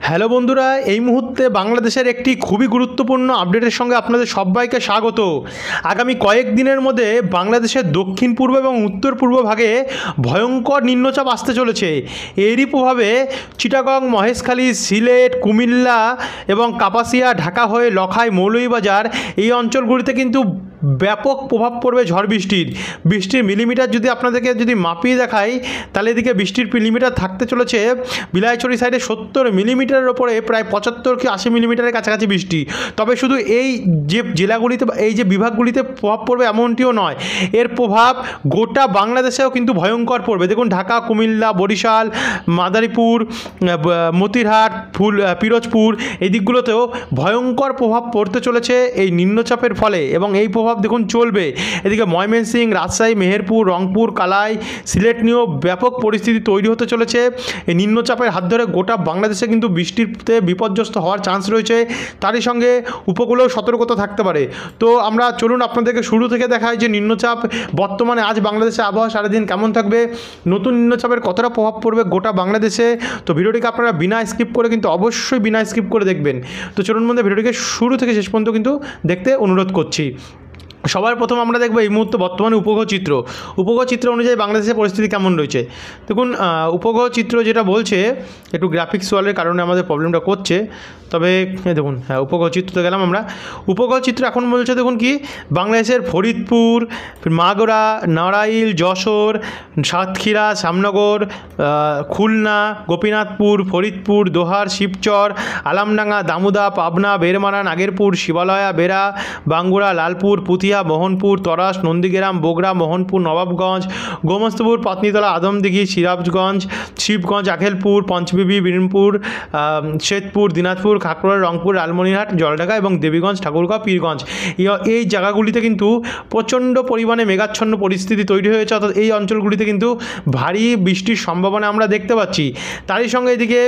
Hello বন্ধুরা, এই মুহূর্তে বাংলাদেশের একটি খুবই গুরুত্বপূর্ণ আপডেটের সঙ্গে আপনাদের সবাইকে স্বাগত। আগামী কয়েকদিনের মধ্যে বাংলাদেশের দক্ষিণ পূর্ব এবং উত্তর পূর্ব ভাগে ভয়ঙ্কর নিম্নচাপ আসতে চলেছে। এরই প্রভাবে চিটাগং, মহেশখালী, সিলেট, কুমিল্লা এবং কাপাসিয়া, ঢাকা হয়ে লখাই, মৌলভীবাজার এই অঞ্চলগুলিতে কিন্তু ব্যাপক প্রভাব পড়বে ঝড় বৃষ্টির মিলিমিটার যদি আপনাদেরকে মাপিয়ে দেখাই, তাহলে এদিকে বৃষ্টির মিলিমিটার থাকতে চলেছে বিলাইছড়ি সাইডে 70 মিলিমিটারের ওপরে, প্রায় 75 কি 80 মিলিমিটারের কাছাকাছি বৃষ্টি। তবে শুধু এই যে জেলাগুলিতে, এই যে বিভাগগুলিতে প্রভাব পড়বে এমনটিও নয়, এর প্রভাব গোটা বাংলাদেশেও কিন্তু ভয়ঙ্কর পড়বে। দেখুন, ঢাকা, কুমিল্লা, বরিশাল, মাদারীপুর, মতিরহাট, পিরোজপুর এই দিকগুলোতেও ভয়ঙ্কর প্রভাব পড়তে চলেছে এই নিম্নচাপের ফলে, এবং এই প্রভাব দেখুন চলবে। এদিকে ময়মনসিংহ, রাজশাহী, মেহেরপুর, রংপুর, কালাই, সিলেট নিয়েও ব্যাপক পরিস্থিতি তৈরি হতে চলেছে। এই নিম্নচাপের হাত ধরে গোটা বাংলাদেশে কিন্তু বৃষ্টিতে বিপর্যস্ত হওয়ার চান্স রয়েছে। তারই সঙ্গে উপকূলেও সতর্কতা থাকতে পারে। তো আমরা চলুন আপনাদেরকে শুরু থেকে দেখাই যে নিম্নচাপ বর্তমানে আজ বাংলাদেশে আবহাওয়া সারাদিন কেমন থাকবে, নতুন নিম্নচাপের কতটা প্রভাব পড়বে গোটা বাংলাদেশে। তো ভিডিওটিকে আপনারা বিনা স্কিপ করে, কিন্তু অবশ্যই বিনা স্কিপ করে দেখবেন। তো চলুন বন্ধু, ভিডিওটিকে শুরু থেকে শেষ পর্যন্ত কিন্তু দেখতে অনুরোধ করছি। সবার প্রথম আমরা দেখব এই মুহূর্তে বর্তমানে উপগ্রহ চিত্র অনুযায়ী বাংলাদেশের পরিস্থিতি কেমন রয়েছে। দেখুন, উপগ্রহ চিত্র যেটা বলছে, একটু গ্রাফিক্স ওয়ালের কারণে আমাদের প্রবলেমটা করছে। তবে দেখুন, উপগ্রহ চিত্রতে গেলাম আমরা। উপগ্রহ চিত্র এখন বলছে, দেখুন কি, বাংলাদেশের ফরিদপুর, মাগুরা, নড়াইল, যশোর, সাতক্ষীরা, শ্যামনগর, খুলনা, গোপীনাথপুর, ফরিদপুর, দোহার, শিবচর, আলামডাঙ্গা, দামুদা, পাবনা, বেরমারা, নাগেরপুর, শিবালয়া, বেড়া, বাঙ্গুরা, লালপুর, পুতিয়া, মোহনপুর, তরাস, নন্দীগ্রাম, বগুড়া, মোহনপুর, নবাবগঞ্জ, গোমস্তপুর, পাতনিতলা, আদমদিঘি, সিরাজগঞ্জ, শিবগঞ্জ, আখেলপুর, পঞ্চবিবি, বিরমপুর, শেতপুর, দিনাজপুর, খাগড়া, রংপুর, লালমনিরহাট, জলঢাকা এবং দেবীগঞ্জ, ঠাকুরগাঁও, পীরগঞ্জ এই জায়গাগুলিতে কিন্তু প্রচণ্ড পরিমাণে মেঘাচ্ছন্ন পরিস্থিতি তৈরি হয়েছে। অর্থাৎ এই অঞ্চলগুলিতে কিন্তু ভারী বৃষ্টির সম্ভাবনা আমরা দেখতে পাচ্ছি। তারই সঙ্গে এদিকে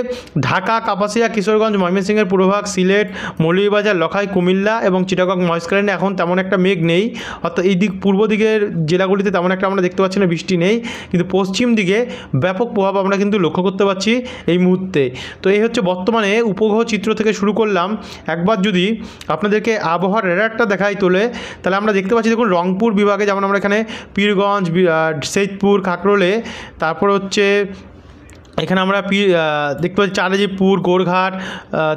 ঢাকা, কাপাসিয়া, কিশোরগঞ্জ, ময়মনসিংহের পূর্বভাগ, সিলেট, মৌলভীবাজার, লখাই, কুমিল্লা এবং চিটাগং, মহেশখালী এখন তেমন একটা মেঘ নেই। অর্থাৎ এই দিক পূর্ব দিকের জেলাগুলিতে তেমন একটা আমরা দেখতে পাচ্ছি না, বৃষ্টি নেই। কিন্তু পশ্চিম দিকে ব্যাপক প্রভাব আমরা কিন্তু লক্ষ্য করতে পারছি এই মুহূর্তে। তো এই হচ্ছে বর্তমানে উপগ্রহ চিত্র থেকে শুরু করলাম। একবার যদি আপনাদেরকে আবহাওয়ার রেডারটা দেখাই তোলে, তাহলে আমরা দেখতে পাচ্ছি, দেখুন, রংপুর বিভাগে যেমন আমরা এখানে পীরগঞ্জ, সৈয়দপুর, খাকরোলে, তারপর হচ্ছে এখানে আমরা দেখতে পাচ্ছি চারাজিপুর, গোরঘাট,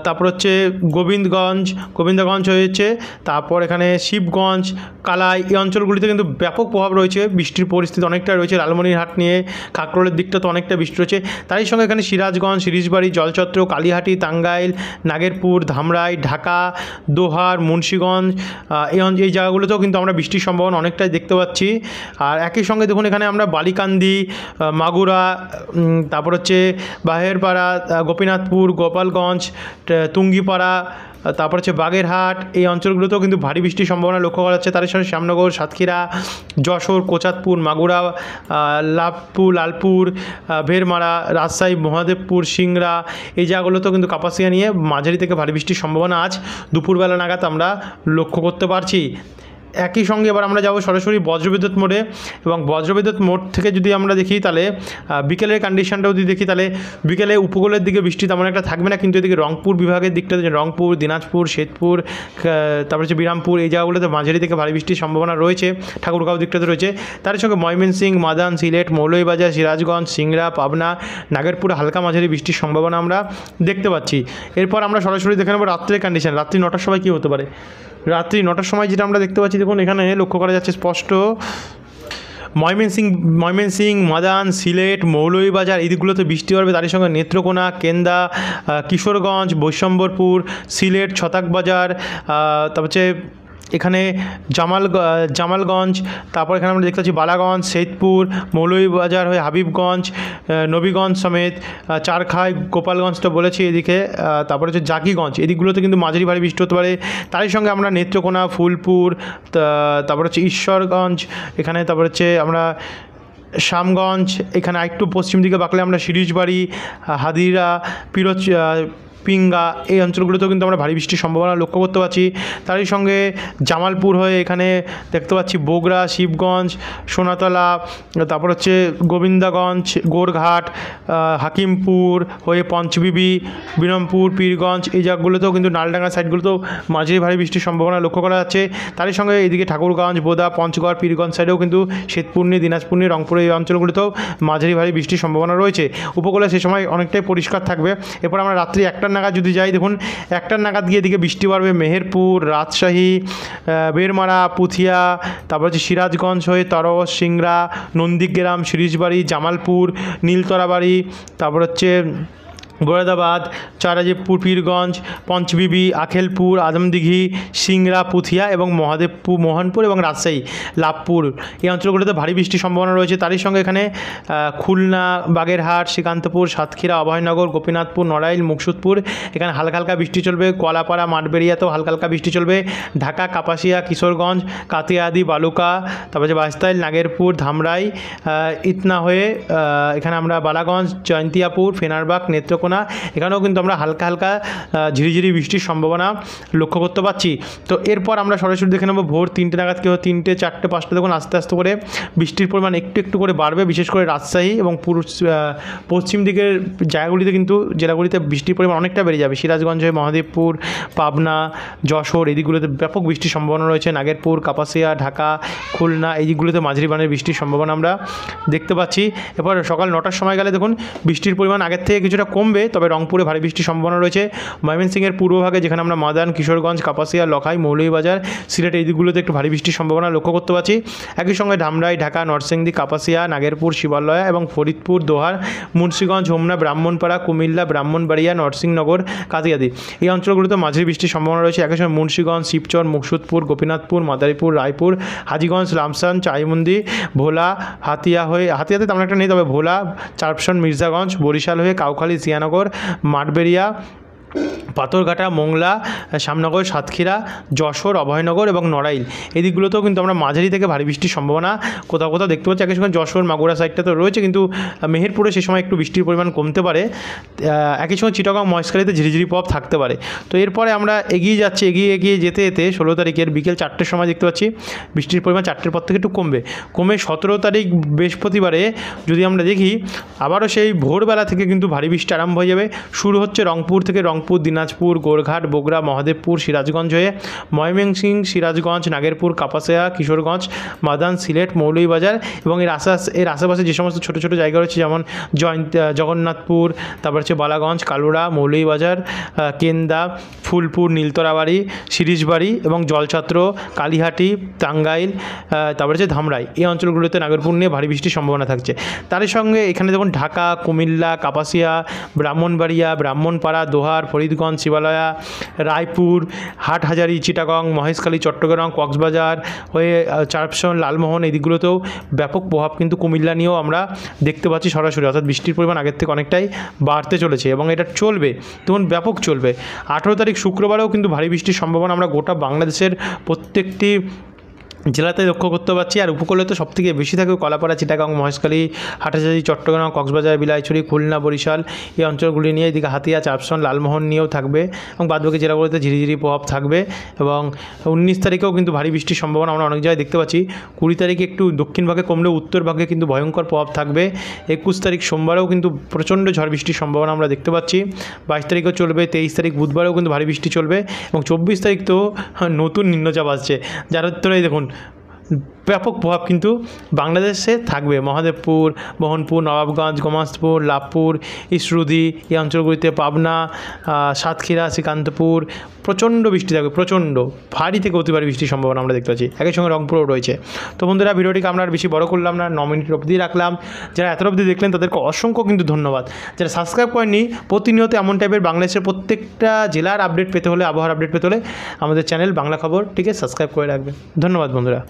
তারপর হচ্ছে গোবিন্দগঞ্জ হয়েছে, তারপর এখানে শিবগঞ্জ, কালাই এই অঞ্চলগুলিতে কিন্তু ব্যাপক প্রভাব রয়েছে। বৃষ্টির পরিস্থিতি অনেকটা রয়েছে। লালমনিরহাট নিয়ে খাকরোলের দিকটা তো অনেকটা বৃষ্টি রয়েছে। তারই সঙ্গে এখানে সিরাজগঞ্জ, শিরিশবাড়ি, জলচত্র, কালীহাটি, টাঙ্গাইল, নাগেরপুর, ধামরাই, ঢাকা, দোহার, মুন্সিগঞ্জ এই জায়গাগুলোতেও কিন্তু আমরা বৃষ্টির সম্ভাবনা অনেকটাই দেখতে পাচ্ছি। আর একই সঙ্গে দেখুন, এখানে আমরা বালিকান্দি, মাগুরা, তারপর হচ্ছে বাহেরপাড়া, গোপীনাথপুর, গোপালগঞ্জ, টুঙ্গিপাড়া, তারপর হচ্ছে বাগেরহাট এই অঞ্চলগুলোতেও কিন্তু ভারী বৃষ্টির সম্ভাবনা লক্ষ্য করা যাচ্ছে। তার সঙ্গে শ্যামনগর, সাতক্ষীরা, যশোর, কোচাতপুর, মাগুরা, লালপুর, ভেরমারা, রাজশাহী, মহাদেবপুর, সিংড়া এই জায়গাগুলোতেও কিন্তু কাপাসিয়া নিয়ে মাঝারি থেকে ভারী বৃষ্টির সম্ভাবনা আজ দুপুরবেলা নাগাদ আমরা লক্ষ্য করতে পারছি। একই সঙ্গে এবার আমরা যাব সরাসরি বজ্রবিদ্যুৎ মোডে, এবং বজ্রবিদ্যুৎ মোড থেকে যদি আমরা দেখি, তাহলে বিকেলের কন্ডিশনটাও যদি দেখি, তাহলে বিকেলে উপকূলের দিকে বৃষ্টি তেমন একটা থাকবে না। কিন্তু এদিকে রংপুর বিভাগের দিকটাতে, রংপুর, দিনাজপুর, শেতপুর, তারপর হচ্ছে বিরামপুর এই জায়গাগুলোতে মাঝারি থেকে ভারী বৃষ্টির সম্ভাবনা রয়েছে। ঠাকুরগাঁও দিকটাতে রয়েছে। তার সঙ্গে ময়মনসিংহ, মাদান, সিলেট, মৌলভীবাজার, সিরাজগঞ্জ, সিংড়া, পাবনা, নাগেরপুরে হালকা মাঝারি বৃষ্টির সম্ভাবনা আমরা দেখতে পাচ্ছি। এরপর আমরা সরাসরি দেখে নেব রাত্রের কন্ডিশন। রাত্রি 9টার সময় কী হতে পারে। রাত্রি 9টার সময় যেটা আমরা দেখতে পাচ্ছি, দেখুন এখানে লক্ষ্য করা যাচ্ছে স্পষ্ট, ময়মনসিংহ, মাদান, সিলেট, মৌলভীবাজার এই দিকগুলোতে বৃষ্টি পড়বে। তার সঙ্গে নেত্রকোনা, কেন্দা, কিশোরগঞ্জ, বৈশম্বরপুর, সিলেট, ছতাকবাজার, তারপর হচ্ছে এখানে জামালগঞ্জ, তারপর এখানে আমরা দেখতে পাচ্ছি বালাগঞ্জ, সৈয়দপুর, মৌলভীবাজার হয়ে হাবিবগঞ্জ, নবীগঞ্জ সমেত, চারখাই, গোপালগঞ্জ তো বলেছি এদিকে, তারপরে হচ্ছে জাকিগঞ্জ এদিকগুলোতে কিন্তু মাঝারি ভারী বৃষ্টি হতে পারে। তারই সঙ্গে আমরা নেত্রকোনা, ফুলপুর, তারপর হচ্ছে ঈশ্বরগঞ্জ এখানে, তারপর হচ্ছে আমরা শ্যামগঞ্জ, এখানে একটু পশ্চিম দিকে বাঁকলে আমরা শিরিশবাড়ি, হাদিরা, পিঙ্গা এই অঞ্চলগুলোতেও কিন্তু আমরা ভারী বৃষ্টির সম্ভাবনা লক্ষ্য করতে পারছি। তারই সঙ্গে জামালপুর হয়ে এখানে দেখতে পাচ্ছি বগুড়া, শিবগঞ্জ, সোনাতলা, তারপর হচ্ছে গোবিন্দাগঞ্জ, গোরঘাট, হাকিমপুর হয়ে পঞ্চবিবি, বিনমপুর, পীরগঞ্জ এই জায়গাগুলোতেও কিন্তু নালডাঙ্গা সাইডগুলোতেও মাঝারি ভারী বৃষ্টির সম্ভাবনা লক্ষ্য করা যাচ্ছে। তারই সঙ্গে এদিকে ঠাকুরগঞ্জ, বোদা, পঞ্চগড়, পীরগঞ্জ সাইডেও কিন্তু শ্বেতপূর্ণি, দিনাজপুর্ণি, রংপুর এই অঞ্চলগুলোতেও মাঝারি ভারী বৃষ্টির সম্ভাবনা রয়েছে। উপকূলে সে সময় অনেকটাই পরিষ্কার থাকবে। এরপর আমরা রাত্রি 1টার নাগাদ যদি যাই, দেখুন 1টার নাগাদ গিয়ে এদিকে বৃষ্টি বাড়বে মেহেরপুর, রাজশাহী, বেরমারা, পুথিয়া, তারপর হচ্ছে সিরাজগঞ্জ হয়ে তরস, সিংড়া, নন্দীগ্রাম, শিরিশবাড়ি, জামালপুর, নীলতরাবাড়ি, তারপর হচ্ছে গোরাদাবাদ, চারাজিবপুর, পীরগঞ্জ, পঞ্চবিবি, আখেলপুর, আজমদিঘি, সিংড়া, পুথিয়া এবং মোহনপুর এবং রাজশাহী, লাভপুর এই অঞ্চলগুলোতে ভারী বৃষ্টির সম্ভাবনা রয়েছে। তারই সঙ্গে এখানে খুলনা, বাগেরহাট, শ্রীকান্তপুর, সাতক্ষীরা, অভয়নগর, গোপীনাথপুর, নড়াইল, মুকসুদপুর এখানে হালকা হালকা বৃষ্টি চলবে। কলাপাড়া, মাঠবেড়িয়াতেও হালকা হালকা বৃষ্টি চলবে। ঢাকা, কাপাসিয়া, কিশোরগঞ্জ, কাতিয়াদি, বালুকা, তারপর হচ্ছে বাইস্তাইল, নাগেরপুর, ধামরাই, ইতনা হয়ে এখানে আমরা বালাগঞ্জ, জয়ন্তিয়াপুর, ফেনারবাগ, নেত্রকোনা এখানেও কিন্তু আমরা হালকা হালকা ঝিরিঝিরি বৃষ্টির সম্ভাবনা লক্ষ্য করতে পারছি। তো এরপর আমরা সরাসরি দেখে নেব ভোর 3টে নাগাদ কি হয়। 3টে, 4টে, 5টে দেখুন আস্তে আস্তে করে বৃষ্টির পরিমাণ একটু একটু করে বাড়বে। বিশেষ করে রাজশাহী এবং পশ্চিম দিকের জায়গাগুলিতে কিন্তু জেলাগুলিতে বৃষ্টির পরিমাণ অনেকটা বেড়ে যাবে। সিরাজগঞ্জ হয়ে মহাদেবপুর, পাবনা, যশোর এই দিকগুলোতে ব্যাপক বৃষ্টির সম্ভাবনা রয়েছে। নাগেরপুর, কাপাসিয়া, ঢাকা, খুলনা এই দিকগুলোতে মাঝারি মানের বৃষ্টির সম্ভাবনা আমরা দেখতে পাচ্ছি। এরপর সকাল 9টার সময় গেলে দেখুন বৃষ্টির পরিমাণ আগের থেকে কিছুটা কমবে, তবে রংপুরে ভারী বৃষ্টির সম্ভাবনা রয়েছে। ময়মনসিংহের পূর্বভাগে যেখানে আমরা মাদান, কিশোরগঞ্জ, কাপাসিয়া, লখাই, মৌলভীবাজার, সিলেট এই দিকগুলোতে একটু ভারী বৃষ্টির সম্ভাবনা লক্ষ্য করতে পারছি। একই সঙ্গে ধামরাই, ঢাকা, নরসিংদী, কাপাসিয়া, নাগেরপুর, শিবালয়া এবং ফরিদপুর, দোহার, মুন্সিগঞ্জ, হোমনা, ব্রাহ্মণপাড়া, কুমিল্লা, ব্রাহ্মণবাড়িয়া, নরসিংনগর, কাতিয়াদি এই অঞ্চলগুলোতে মাঝারি বৃষ্টির সম্ভাবনা রয়েছে। একই সঙ্গে মুন্সিগঞ্জ, শিবচর, মুকসুদপুর, গোপীনাথপুর, মাদারীপুর, রায়পুর, হাজীগঞ্জ, লামসান, চাইমন্দি, ভোলা, হাতিয়াতে তেমন একটা নেই, তবে ভোলা, চারপশন, মির্জাগঞ্জ, বরিশাল হয়ে কাউখালী, জিয়ানগর, মাঠবেড়িয়া, পাথরঘাটা, মোংলা, শ্যামনগর, সাতক্ষীরা, যশোর, অভয়নগর এবং নড়াইল এই দিকগুলোতেও কিন্তু আমরা মাঝারি থেকে ভারী বৃষ্টির সম্ভাবনা কোথাও কোথাও দেখতে পাচ্ছি। একই সঙ্গে যশোর, মাগুরা সাইডটা তো রয়েছে, কিন্তু মেহেরপুরে সে সময় একটু বৃষ্টির পরিমাণ কমতে পারে। একই সঙ্গে চিটাগং, মহেশখালীতে ঝিরিঝিরি প্রভাব থাকতে পারে। তো এরপরে আমরা এগিয়ে যাচ্ছি, এগিয়ে যেতে 16 তারিখের বিকেল 4টের সময় দেখতে পাচ্ছি বৃষ্টির পরিমাণ 4টের পর থেকে একটু কমে 17 তারিখ বৃহস্পতিবারে যদি আমরা দেখি আবারও সেই ভোরবেলা থেকে কিন্তু ভারী বৃষ্টি আরম্ভ হয়ে যাবে। শুরু হচ্ছে রংপুর থেকে, রংপুর, দিনাজপুর, গোরঘাট, বগুড়া, মহাদেবপুর, সিরাজগঞ্জ হয়ে ময়মনসিংহ, সিরাজগঞ্জ, নাগেরপুর, কাপাসিয়া, কিশোরগঞ্জ, মাদান, সিলেট, মৌলভীবাজার এবং এর আশেপাশে যে সমস্ত ছোটো ছোটো জায়গা রয়েছে যেমন জগন্নাথপুর, তারপর হচ্ছে বালাগঞ্জ, কালুরা, মৌলভীবাজার, কেন্দা, ফুলপুর, নীলতরাবাড়ি, শিরিশবাড়ি এবং জলছত্র, কালীহাটি, টাঙ্গাইল, তারপর হচ্ছে ধামরাই এই অঞ্চলগুলোতে নাগেরপুর নিয়ে ভারী বৃষ্টির সম্ভাবনা থাকছে। তারই সঙ্গে এখানে দেখুন ঢাকা, কুমিল্লা, কাপাসিয়া, ব্রাহ্মণবাড়িয়া, ব্রাহ্মণপাড়া, দোহার, ফরিদগঞ্জ, শিবালয়া, রায়পুর, হাটহাজারী, চিটাগং, মহেশখালী, চট্টগ্রাম, কক্সবাজার হয়ে চারপশন, লালমোহন এই দিকগুলোতেও ব্যাপক প্রভাব কিন্তু কুমিল্লা নিয়েও আমরা দেখতে পাচ্ছি সরাসরি। অর্থাৎ বৃষ্টির পরিমাণ আগের থেকে অনেকটাই বাড়তে চলেছে এবং এটা চলবে, তখন ব্যাপক চলবে। 18 তারিখ শুক্রবারেও কিন্তু ভারী বৃষ্টির সম্ভাবনা আমরা গোটা বাংলাদেশের প্রত্যেকটি জেলাতে লক্ষ্য করতে পারছি। আর উপকূলে তো সবথেকে বেশি থাকে কলাপাড়া, চিটাগাং, মহেশখালী, হাটহাজারী, চট্টগ্রাম, কক্সবাজার, বিলাইছড়ি, খুলনা, বরিশাল এই অঞ্চলগুলি নিয়ে, এদিকে হাতিয়া, চারপশন, লালমোহন নিয়েও থাকবে এবং বাদবাকি জেলাগুলোতে ঝিরিঝিরি প্রভাব থাকবে। এবং 19 তারিখেও কিন্তু ভারী বৃষ্টির সম্ভাবনা আমরা অনেক জায়গায় দেখতে পাচ্ছি। 20 তারিখে একটু দক্ষিণ ভাগে কমলেও উত্তর ভাগে কিন্তু ভয়ঙ্কর প্রভাব থাকবে। 21 তারিখ সোমবারেও কিন্তু প্রচণ্ড ঝড় বৃষ্টির সম্ভাবনা আমরা দেখতে পাচ্ছি। 22 তারিখও চলবে। 23 তারিখ বুধবারেও কিন্তু ভারী বৃষ্টি চলবে এবং 24 তারিখ তো নতুন নিম্নচাপ আসছে, যার উত্তরেই দেখুন ব্যাপক প্রভাব কিন্তু বাংলাদেশে থাকবে। মহাদেবপুর, মোহনপুর, নবাবগঞ্জ, গোমাস্তপুর, লাভপুর, ইসরুদি এই অঞ্চলগুলিতে, পাবনা, সাতক্ষীরা, শ্রীকান্তপুর প্রচণ্ড বৃষ্টি থাকবে, প্রচণ্ড ভারী থেকে অতি ভারী বৃষ্টির সম্ভাবনা আমরা দেখতে পাচ্ছি। একই সঙ্গে রংপুরও রয়েছে। তো বন্ধুরা, ভিডিওটিকে আমরা আর বেশি বড় করলাম না, 9 মিনিট অবধি রাখলাম। যারা এত অবধি দেখলেন তাদেরকে অসংখ্য কিন্তু ধন্যবাদ। যারা সাবস্ক্রাইব করেননি, প্রতিনিয়ত এমন টাইপের বাংলাদেশের প্রত্যেকটা জেলার আপডেট পেতে হলে, আবহাওয়ার আপডেট পেতে হলে আমাদের চ্যানেল বাংলা খবর সাবস্ক্রাইব করে রাখবেন। ধন্যবাদ বন্ধুরা।